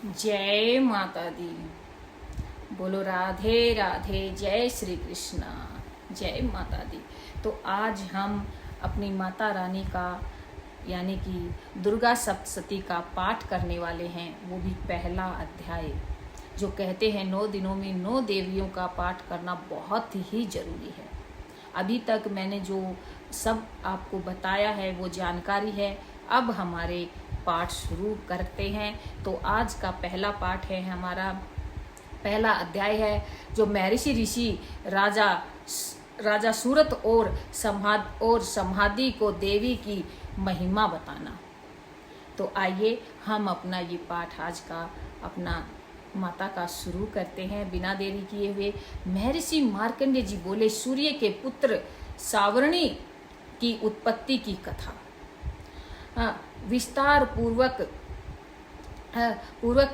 जय माता दी। बोलो राधे राधे। जय श्री कृष्णा। जय माता दी। तो आज हम अपनी माता रानी का यानी कि दुर्गा सप्तशती का पाठ करने वाले हैं, वो भी पहला अध्याय। जो कहते हैं 9 दिनों में 9 देवियों का पाठ करना बहुत ही जरूरी है। अभी तक मैंने जो सब आपको बताया है वो जानकारी है। अब हमारे पाठ शुरू करते हैं। तो आज का पहला पाठ है, हमारा पहला अध्याय है, जो महर्षि ऋषि राजा सूरत और समाधि को देवी की महिमा बताना। तो आइए हम अपना ये पाठ आज का अपना माता का शुरू करते हैं बिना देरी किए हुए। महर्षि मार्कंडेय जी बोले, सूर्य के पुत्र सावर्णी की उत्पत्ति की कथा विस्तार पूर्वक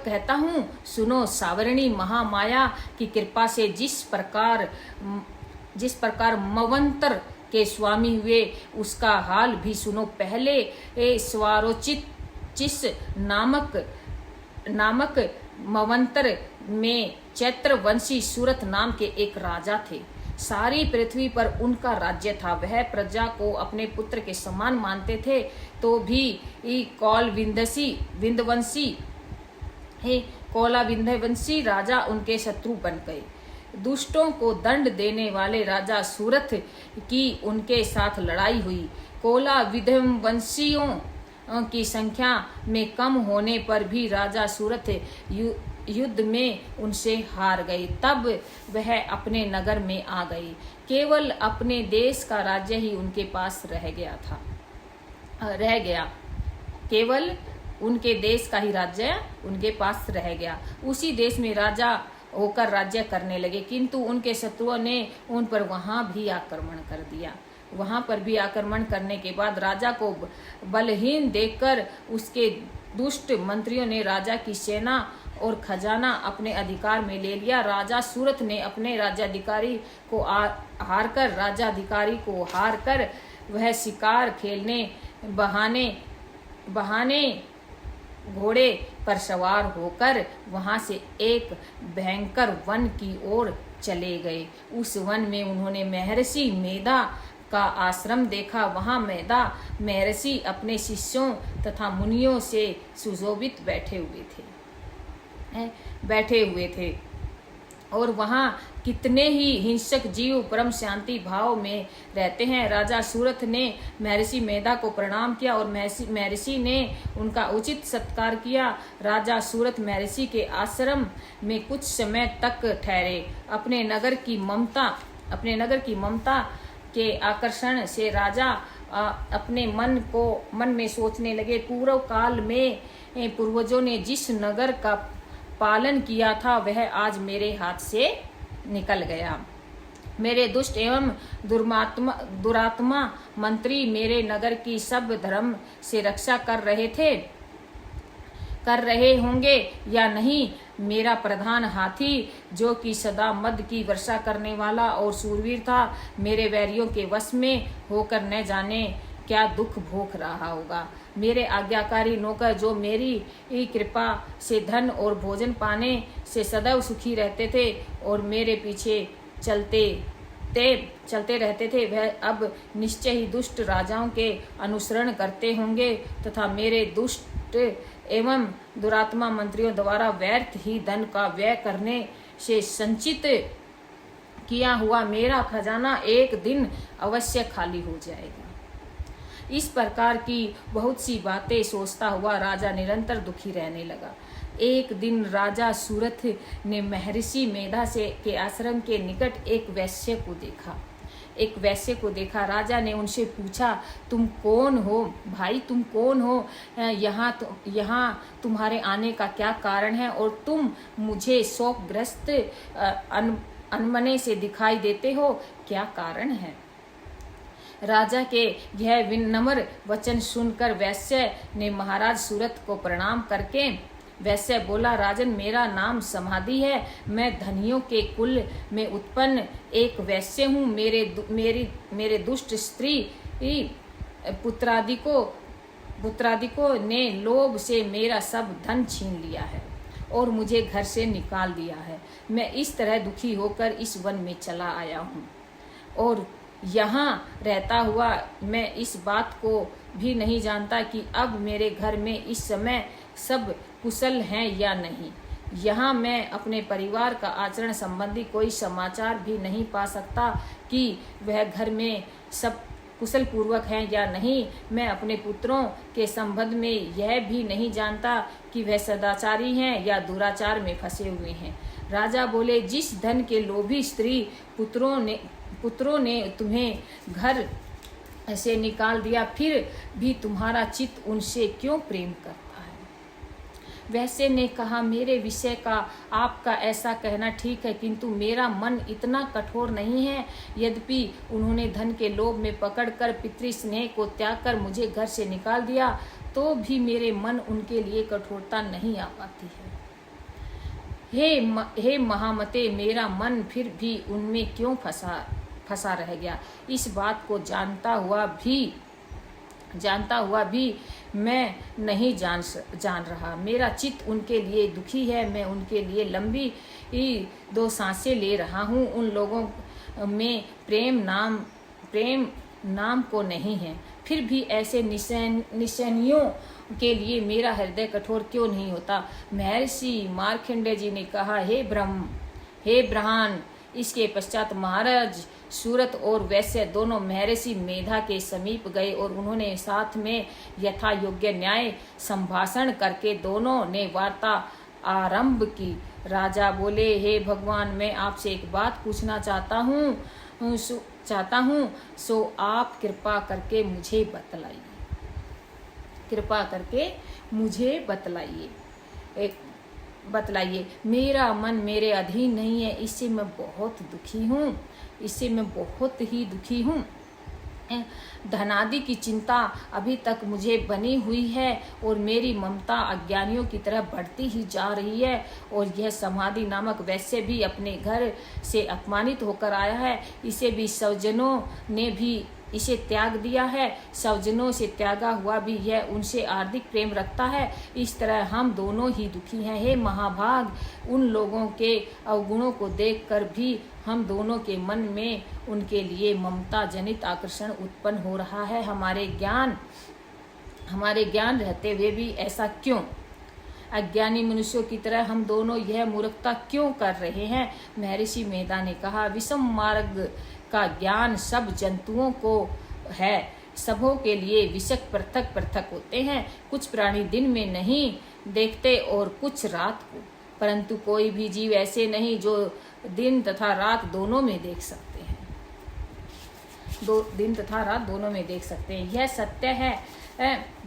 कहता हूँ, सुनो। सावर्णी महामाया की कृपा से जिस प्रकार मवंतर के स्वामी हुए, उसका हाल भी सुनो। पहले स्वारोचित नामक मवंतर में चैत्रवंशी सूरत नाम के एक राजा थे। सारी पृथ्वी पर उनका राज्य था। वह प्रजा को अपने पुत्र के समान मानते थे, तो भी कौलाविंध्यवंशी राजा उनके शत्रु बन गए। दुष्टों को दंड देने वाले राजा सूरत की उनके साथ लड़ाई हुई। कौलाविंध्यवंशियों की संख्या में कम होने पर भी राजा सूरत युद्ध में उनसे हार गए। तब वह अपने नगर में आ गए। केवल अपने देश का राज्य ही उनके पास रह गया। केवल उनके देश का ही राज्य उनके पास रह गया। उसी देश में राजा होकर राज्य करने लगे, किंतु उनके शत्रुओं ने उन पर वहां भी आक्रमण कर दिया। वहां पर भी आक्रमण करने के बाद राजा को बलहीन देखकर उसके दुष्ट मंत्रियों ने राजा की सेना और खजाना अपने अधिकार में ले लिया। राजा सूरत ने अपने राज्याधिकारी को हार कर वह शिकार खेलने बहाने घोड़े पर सवार होकर वहां से एक भयंकर वन की ओर चले गए। उस वन में उन्होंने महर्षि मेधा का आश्रम देखा। वहां महर्षि अपने शिष्यों तथा मुनियों से सुशोभित बैठे हुए थे और वहां कितने ही हिंसक जीव परम शांति भाव में रहते हैं। राजा सूरत ने महर्षि मेधा को प्रणाम किया और महर्षि ने उनका उचित सत्कार किया। राजा सूरत महर्षि के आश्रम में कुछ समय तक ठहरे। अपने नगर की ममता के आकर्षण से राजा अपने मन में सोचने लगे, पूर्व काल में पूर्वजों ने जिस नगर का पालन किया था वह आज मेरे हाथ से निकल गया। मेरे दुष्ट एवं दुरात्मा मंत्री मेरे नगर की सब धर्म से रक्षा कर रहे होंगे या नहीं। मेरा प्रधान हाथी, जो कि सदा मद की वर्षा करने वाला और सूरवीर था, मेरे वैरियों के वश में होकर न जाने क्या दुख भोग रहा होगा। मेरे आज्ञाकारी नौकर, जो मेरी कृपा से धन और भोजन पाने से सदैव सुखी रहते थे और मेरे पीछे चलते रहते थे, वह अब निश्चय ही दुष्ट राजाओं के अनुसरण करते होंगे तथा मेरे दुष्ट एवं दुरात्मा मंत्रियों द्वारा व्यर्थ ही धन का व्यय करने से संचित किया हुआ मेरा खजाना एक दिन अवश्य खाली हो जाएगा। इस प्रकार की बहुत सी बातें सोचता हुआ राजा निरंतर दुखी रहने लगा। एक दिन राजा सूरत ने महर्षि मेधा के आश्रम के निकट एक वैश्य को देखा। राजा ने उनसे पूछा, तुम कौन हो भाई? तुम कौन हो? यहाँ तुम्हारे आने का क्या कारण है और तुम मुझे शोकग्रस्त अनमने से दिखाई देते हो, क्या कारण है? राजा के यह विनम्र वचन सुनकर वैश्य ने महाराज सूरत को प्रणाम करके वैश्य बोला, राजन, मेरा नाम समाधि है। मैं धनियों के कुल में उत्पन्न एक वैश्य हूँ। मेरे दुष्ट स्त्री पुत्रादिकों ने लोभ से मेरा सब धन छीन लिया है। और मुझे घर से निकाल दिया है। मैं इस तरह दुखी होकर इस वन में चला आया हूँ और यहाँ रहता हुआ मैं इस बात को भी नहीं जानता कि अब मेरे घर में इस समय सब कुशल हैं या नहीं। यहाँ मैं अपने परिवार का आचरण संबंधी कोई समाचार भी नहीं पा सकता कि वह घर में सब कुशल पूर्वक हैं या नहीं। मैं अपने पुत्रों के संबंध में यह भी नहीं जानता कि वह सदाचारी हैं या दुराचार में फंसे हुए हैं। राजा बोले, जिस धन के लोभी स्त्री पुत्रों ने तुम्हें घर से निकाल दिया, फिर भी तुम्हारा चित्त उनसे क्यों प्रेम करता है? वैश्य ने कहा, मेरे विषय का आपका ऐसा कहना ठीक है, किंतु मेरा मन इतना कठोर नहीं है। यद्यपि उन्होंने धन के लोभ में पकड़कर पितृस्नेह को त्याग कर मुझे घर से निकाल दिया, तो भी मेरे मन उनके लिए कठोरता नहीं आ पाती है। हे महामते, मेरा मन फिर भी उनमें क्यों फंसा रह गया? इस बात को जानता हुआ भी मैं नहीं जान रहा। मेरा चित्त उनके लिए दुखी है। मैं उनके लिए लंबी 2 सांसें ले रहा हूँ। उन लोगों में प्रेम नाम को नहीं है। फिर भी ऐसे निशानियों के लिए मेरा हृदय कठोर क्यों नहीं होता? महर्षि मार्कंडेय जी ने कहा, हे ब्रह्मण। इसके पश्चात महाराज सूरत और वैश्य दोनों महर्षि मेधा के समीप गए और उन्होंने साथ में यथा योग्य न्याय संभाषण करके दोनों ने वार्ता आरंभ की। राजा बोले, हे भगवान, मैं आपसे एक बात पूछना चाहता हूँ, सो आप कृपा करके मुझे बतलाइए। मेरा मन मेरे अधीन नहीं है, इससे मैं बहुत ही दुखी हूँ। धनादि की चिंता अभी तक मुझे बनी हुई है और मेरी ममता अज्ञानियों की तरह बढ़ती ही जा रही है। और यह समाधि नामक वैश्य भी अपने घर से अपमानित होकर आया है। इसे भी स्वजनों ने भी इसे त्याग दिया है। स्वजनों से त्यागा हुआ भी यह उनसे हार्दिक प्रेम रखता है। इस तरह हम दोनों ही दुखी हैं। हे महाभाग, उन लोगों के अवगुणों को देखकर भी हम दोनों के मन में उनके लिए ममता जनित आकर्षण उत्पन्न हो रहा है। हमारे ज्ञान रहते हुए भी ऐसा क्यों? अज्ञानी मनुष्यों की तरह हम दोनों यह मूर्खता क्यों कर रहे हैं? महर्षि मेधा ने कहा, विषम मार्ग का ज्ञान सब जंतुओं को है। सबों के लिए विषक पृथक पृथक होते हैं। कुछ प्राणी दिन में नहीं देखते और कुछ रात को, परंतु कोई भी जीव ऐसे नहीं जो दिन तथा रात दोनों में देख सकते हैं। दिन तथा रात दोनों में देख सकते हैं। यह सत्य है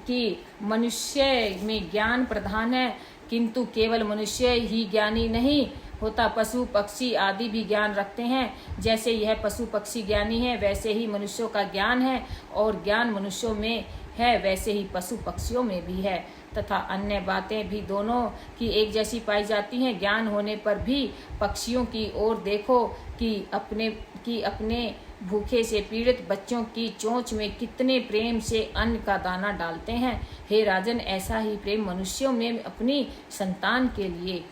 कि मनुष्य में ज्ञान प्रधान है, किंतु केवल मनुष्य ही ज्ञानी नहीं होता। पशु पक्षी आदि भी ज्ञान रखते हैं। जैसे यह पशु पक्षी ज्ञानी है, वैसे ही मनुष्यों का ज्ञान है, और ज्ञान मनुष्यों में है वैसे ही पशु पक्षियों में भी है। तथा अन्य बातें भी दोनों की एक जैसी पाई जाती हैं। ज्ञान होने पर भी पक्षियों की ओर देखो कि अपने भूखे से पीड़ित बच्चों की चोंच में कितने प्रेम से अन्न का दाना डालते हैं। हे राजन, ऐसा ही प्रेम मनुष्यों में अपनी संतान के लिए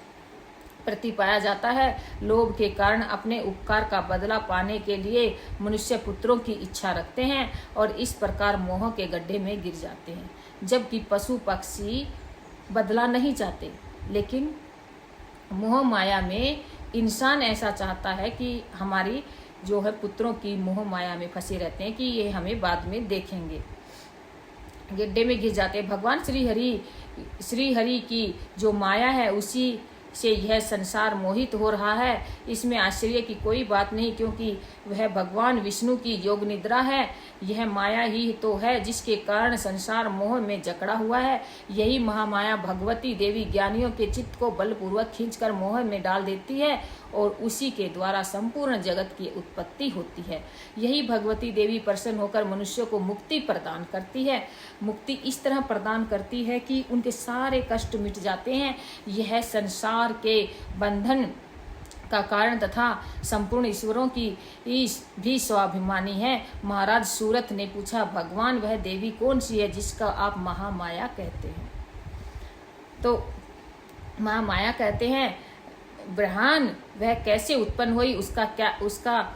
प्रति पाया जाता है। लोभ के कारण अपने उपकार का बदला पाने के लिए मनुष्य पुत्रों की इच्छा रखते हैं और इस प्रकार मोह के गड्ढे में गिर जाते हैं। जबकि पशु पक्षी बदला नहीं चाहते, लेकिन मोह माया में इंसान ऐसा चाहता है कि हमारी जो है पुत्रों की मोह माया में फंसे रहते हैं कि ये हमें बाद में देखेंगे, गड्ढे में गिर जाते हैं। भगवान श्री हरि की जो माया है उसी से यह संसार मोहित हो रहा है। इसमें आश्चर्य की कोई बात नहीं, क्योंकि वह भगवान विष्णु की योग निद्रा है। यह माया ही तो है जिसके कारण संसार मोह में जकड़ा हुआ है। यही महामाया भगवती देवी ज्ञानियों के चित्त को बलपूर्वक खींचकर मोह में डाल देती है और उसी के द्वारा संपूर्ण जगत की उत्पत्ति होती है। यही भगवती देवी प्रसन्न होकर मनुष्यों को मुक्ति प्रदान करती है। मुक्ति इस तरह प्रदान करती है कि उनके सारे कष्ट मिट जाते हैं। यह संसार के बंधन का कारण तथा संपूर्ण ईश्वरों की भी स्वाभिमानी है। महाराज सूरत ने पूछा, भगवान, वह देवी कौन सी है जिसका आप महामाया कहते हैं? तो महामाया कहते हैं, ब्रह्मांड वह कैसे उत्पन्न हुई, उसका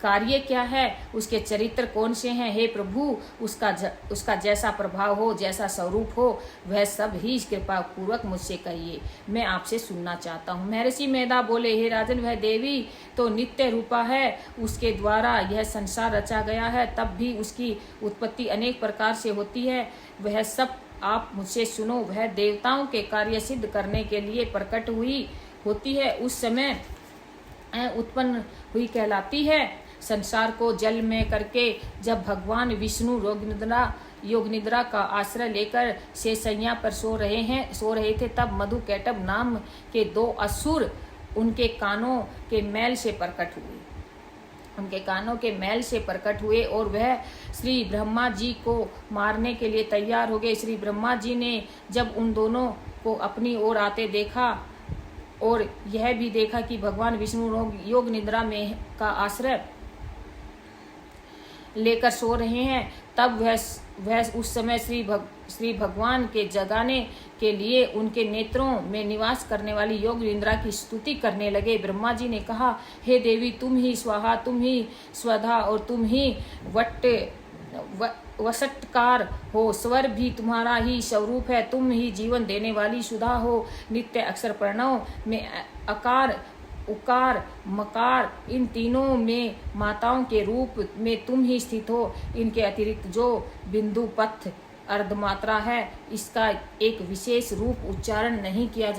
कार्य क्या है, उसके चरित्र कौन से हैं। हे प्रभु, उसका जैसा प्रभाव हो, जैसा स्वरूप हो, वह सब ही कृपा पूर्वक मुझसे कहिए, मैं आपसे सुनना चाहता हूँ। महर्षि मेधा बोले, हे राजन, वह देवी तो नित्य रूपा है, उसके द्वारा यह संसार रचा गया है, तब भी उसकी उत्पत्ति अनेक प्रकार से होती है। वह सब आप मुझसे सुनो। वह देवताओं के कार्य सिद्ध करने के लिए प्रकट हुई होती है, उस समय उत्पन्न हुई कहलाती है। संसार को जल में करके जब भगवान विष्णु योग निद्रा का आश्रय लेकर शेषैया पर सो रहे थे, तब मधुकैटभ नाम के 2 असुर उनके कानों के मैल से प्रकट हुए और वह श्री ब्रह्मा जी को मारने के लिए तैयार हो गए। श्री ब्रह्मा जी ने जब उन दोनों को अपनी ओर आते देखा और यह भी देखा कि भगवान विष्णु योग निद्रा में का आश्रय लेकर सो रहे हैं, तब वह उस समय श्री भगवान के जगाने के लिए उनके नेत्रों में निवास करने वाली योग निद्रा की स्तुति करने लगे। ब्रह्मा जी ने कहा, हे देवी, तुम ही स्वाहा, तुम ही स्वधा और तुम ही वसटकार हो। स्वर भी तुम्हारा ही स्वरूप है, तुम ही जीवन देने वाली सुधा हो। नित्य अक्षर प्रणव में अकार, उकार, मकार, इन तीनों में माताओं के रूप में तुम ही स्थित हो। इनके अतिरिक्त जो बिंदु पथ अर्धमात्रा है, इसका एक विशेष रूप उच्चारण नहीं किया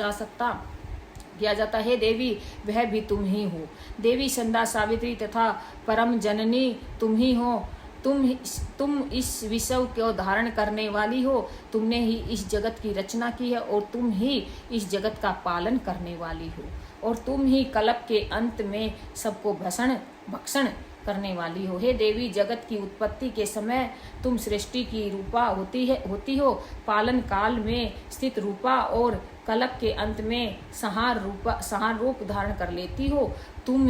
जाता है। देवी, वह भी तुम ही हो। देवी संध्या, सावित्री तथा परम जननी तुम ही हो। तुम इस विश्व को धारण करने वाली हो। तुमने ही इस जगत की रचना की है और तुम ही इस जगत का पालन करने वाली हो, और तुम ही कल्प के अंत में सबको भक्षण करने वाली हो। हे देवी, जगत की उत्पत्ति के समय तुम सृष्टि की रूपा होती हो, पालन काल में स्थित रूपा और कल्प के अंत में संहार रूप धारण कर लेती हो। तुम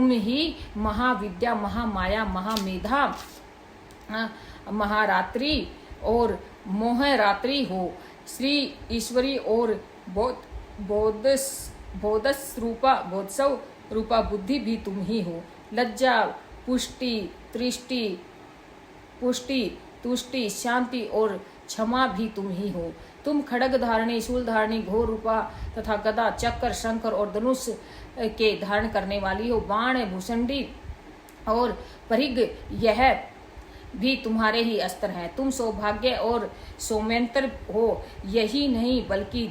ही महाविद्या, महामाया, महामेधा, महारात्रि और मोहरात्रि हो। श्री ईश्वरी और बोधस्व रूपा बुद्धि भी तुम ही हो। लज्जा, पुष्टि, तुष्टि, शांति और क्षमा भी तुम ही हो। तुम खड्ग धारणी, शूल धारणी, घोर रूपा तथा गदा, चक्र, शंकर और धनुष के धारण करने वाली हो। बाण, भूषंडी और परिग, यह भी तुम्हारे ही अस्त्र हैं। तुम सौभाग्य और सौम्यंतर हो। यही नहीं बल्कि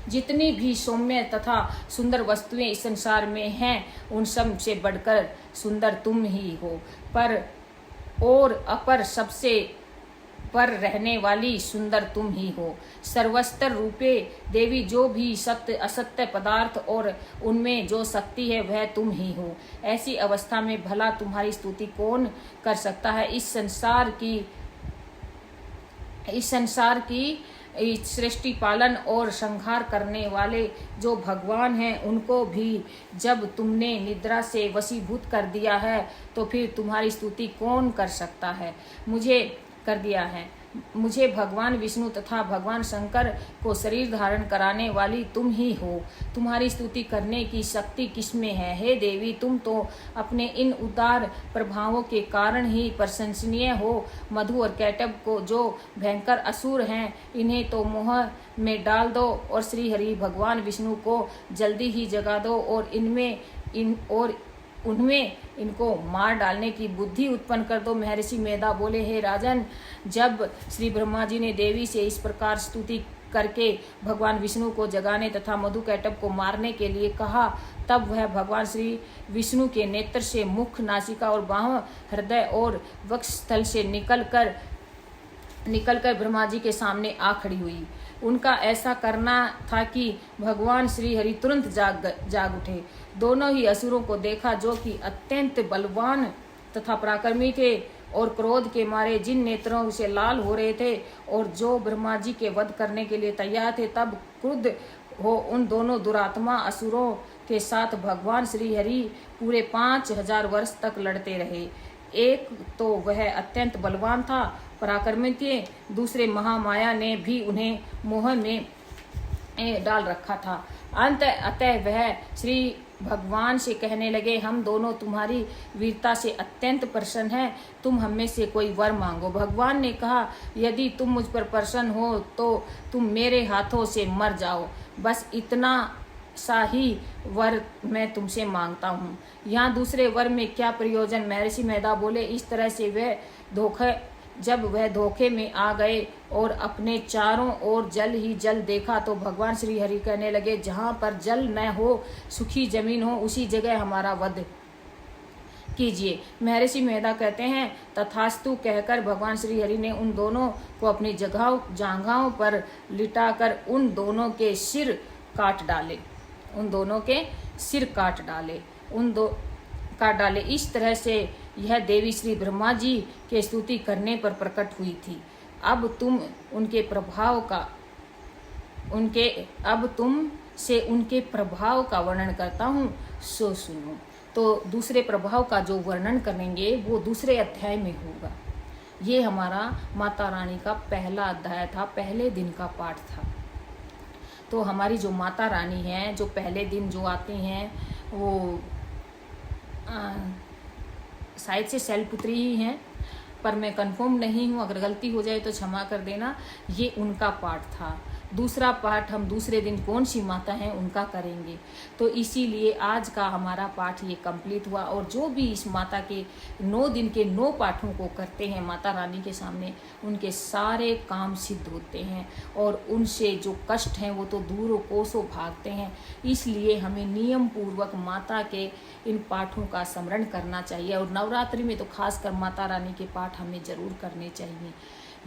जितनी भी सौम्य तथा सुंदर वस्तुएं इस संसार में हैं, उन सब से बढ़कर सुंदर तुम ही हो। पर और अपर सबसे पर रहने वाली सुंदर तुम ही हो। सर्वस्तर रूपे देवी, जो भी सत्य असत्य पदार्थ और उनमें जो शक्ति है, वह तुम ही हो। ऐसी अवस्था में भला तुम्हारी स्तुति कौन कर सकता है। इस संसार की सृष्टि पालन और संहार करने वाले जो भगवान हैं, उनको भी जब तुमने निद्रा से वशीभूत कर दिया है, तो फिर तुम्हारी स्तुति कौन कर सकता है। मुझे भगवान विष्णु तथा भगवान शंकर को शरीर धारण कराने वाली तुम ही हो। तुम्हारी स्तुति करने की शक्ति किसमें है। हे देवी, तुम तो अपने इन उदार प्रभावों के कारण ही प्रशंसनीय हो। मधु और कैटभ को जो भयंकर असुर हैं, इन्हें तो मोह में डाल दो और श्री हरि भगवान विष्णु को जल्दी ही जगा दो और उनमें इनको मार डालने की बुद्धि उत्पन्न कर दो। महर्षि मेधा बोले, हे राजन, जब श्री ब्रह्मा जी ने देवी से इस प्रकार स्तुति करके भगवान विष्णु को जगाने तथा मधुकैटभ को मारने के लिए कहा, तब वह भगवान श्री विष्णु के नेत्र से मुख, नासिका और बाह, हृदय और वक्षस्थल से निकलकर ब्रह्मा जी के सामने आ खड़ी हुई। उनका ऐसा करना था कि भगवान श्री हरि तुरंत जाग उठे। दोनों ही असुरों को देखा, जो कि अत्यंत बलवान तथा पराक्रमी थे और क्रोध के मारे जिन नेत्रों से लाल हो रहे थे और जो ब्रह्मा जी के वध करने के लिए तैयार थे, तब क्रुद्ध हो उन दोनों दुरात्मा असुरों के साथ भगवान श्री हरि पूरे 5000 वर्ष तक लड़ते रहे। एक तो वह अत्यंत बलवान था, पराक्रमी थे, दूसरे महामाया ने भी उन्हें मोह में डाल रखा था। अतः वह श्री भगवान से कहने लगे, हम दोनों तुम्हारी वीरता से अत्यंत प्रसन्न हैं, तुम हमें से कोई वर मांगो। भगवान ने कहा, यदि तुम मुझ पर प्रसन्न हो तो तुम मेरे हाथों से मर जाओ, बस इतना सा ही वर मैं तुमसे मांगता हूँ। यहाँ दूसरे वर में क्या प्रयोजन? महर्षि मेधा बोले। इस तरह से जब वह धोखे में आ गए और अपने चारों ओर जल ही जल देखा तो भगवान श्री हरि कहने लगे, जहाँ पर जल न हो, सूखी जमीन हो, उसी जगह हमारा वध कीजिए। महर्षि मेधा कहते हैं, तथास्तु कहकर भगवान श्री हरि ने उन दोनों को अपनी जांघाओं पर लिटाकर उन दोनों के सिर काट डाले। इस तरह से यह देवी श्री ब्रह्मा जी के स्तुति करने पर प्रकट हुई थी। अब तुम से उनके प्रभाव का वर्णन करता हूँ, सो सुनो। तो दूसरे प्रभाव का जो वर्णन करेंगे वो दूसरे अध्याय में होगा। ये हमारा माता रानी का पहला अध्याय था, पहले दिन का पाठ था। तो हमारी जो माता रानी हैं, जो पहले दिन जो आती हैं, वो शायद से शैलपुत्री ही हैं, पर मैं कंफर्म नहीं हूँ, अगर गलती हो जाए तो क्षमा कर देना। ये उनका पाठ था। दूसरा पाठ हम दूसरे दिन कौन सी माता हैं उनका करेंगे। तो इसीलिए आज का हमारा पाठ ये कंप्लीट हुआ। और जो भी इस माता के 9 दिन के 9 पाठों को करते हैं माता रानी के सामने, उनके सारे काम सिद्ध होते हैं और उनसे जो कष्ट हैं वो तो दूरों कोसों भागते हैं। इसलिए हमें नियम पूर्वक माता के इन पाठों का स्मरण करना चाहिए और नवरात्रि में तो खासकर माता रानी के पाठ हमें जरूर करने चाहिए।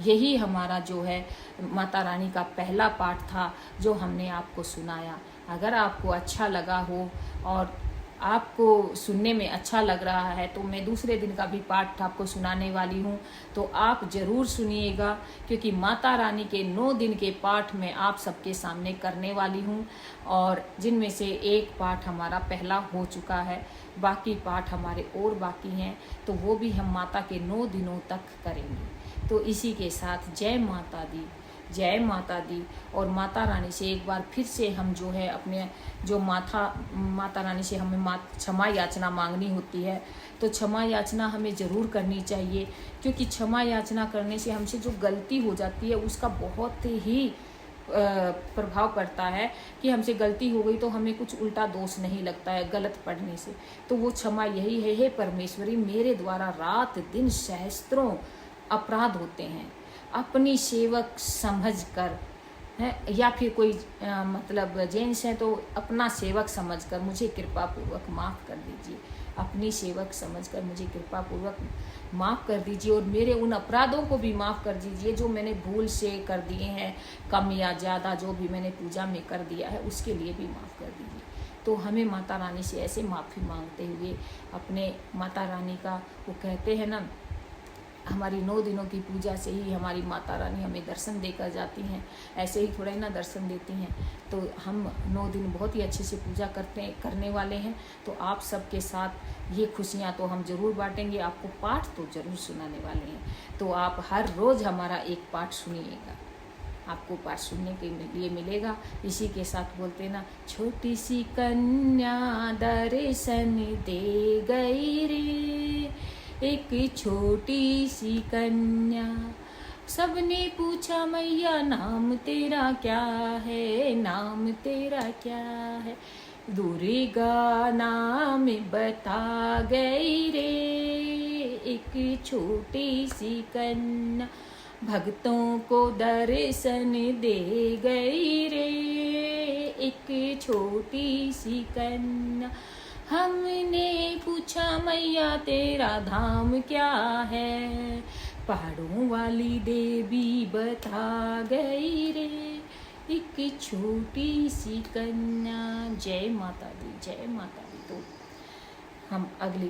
यही हमारा जो है माता रानी का पहला पाठ था जो हमने आपको सुनाया। अगर आपको अच्छा लगा हो और आपको सुनने में अच्छा लग रहा है तो मैं दूसरे दिन का भी पाठ आपको सुनाने वाली हूँ, तो आप ज़रूर सुनिएगा, क्योंकि माता रानी के 9 दिन के पाठ मैं आप सबके सामने करने वाली हूँ और जिनमें से एक पाठ हमारा पहला हो चुका है, बाकी पाठ हमारे और बाकी हैं, तो वो भी हम माता के 9 दिनों तक करेंगे। तो इसी के साथ जय माता दी, जय माता दी। और माता रानी से एक बार फिर से हम जो है अपने जो माता रानी से हमें क्षमा याचना मांगनी होती है, तो क्षमा याचना हमें ज़रूर करनी चाहिए, क्योंकि क्षमा याचना करने से हमसे जो गलती हो जाती है उसका बहुत ही प्रभाव पड़ता है कि हमसे गलती हो गई तो हमें कुछ उल्टा दोष नहीं लगता है गलत पढ़ने से। तो वो क्षमा यही है, हे परमेश्वरी, मेरे द्वारा रात दिन सहस्त्रों अपराध होते हैं, अपनी सेवक समझकर है, या फिर कोई मतलब जेंट्स है तो अपना सेवक समझकर मुझे कृपा पूर्वक माफ़ कर दीजिए। अपनी सेवक समझकर मुझे कृपा पूर्वक माफ़ कर दीजिए और मेरे उन अपराधों को भी माफ़ कर दीजिए जो मैंने भूल से कर दिए हैं, कम या ज़्यादा जो भी मैंने पूजा में कर दिया है उसके लिए भी माफ़ कर दीजिए। तो हमें माता रानी से ऐसे माफ़ी मांगते हुए अपने माता रानी का, वो कहते हैं ना, हमारी 9 दिनों की पूजा से ही हमारी माता रानी हमें दर्शन देकर जाती हैं, ऐसे ही थोड़ा ही ना दर्शन देती हैं। तो हम 9 दिन बहुत ही अच्छे से पूजा करने वाले हैं। तो आप सबके साथ ये खुशियाँ तो हम ज़रूर बांटेंगे, आपको पाठ तो ज़रूर सुनाने वाले हैं। तो आप हर रोज़ हमारा एक पाठ सुनिएगा, आपको पाठ सुनने के लिए मिलेगा। इसी के साथ बोलते ना, छोटी सी कन्या दर्शन दे गई रे, एक छोटी सी कन्या। सबने पूछा मैया नाम तेरा क्या है, नाम तेरा क्या है, दुर्गा नाम बता गई रे, एक छोटी सी कन्या भक्तों को दर्शन दे गई रे, एक छोटी सी कन्या। हमने पूछा मैया तेरा धाम क्या है, पहाड़ों वाली देवी बता गई रे, एक छोटी सी कन्या। जय माता दी, जय माता दी। तो हम अगले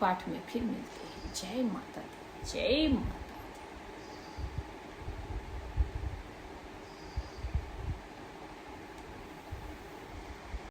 पाठ में फिर मिलते हैं। जय माता दी, जय माता।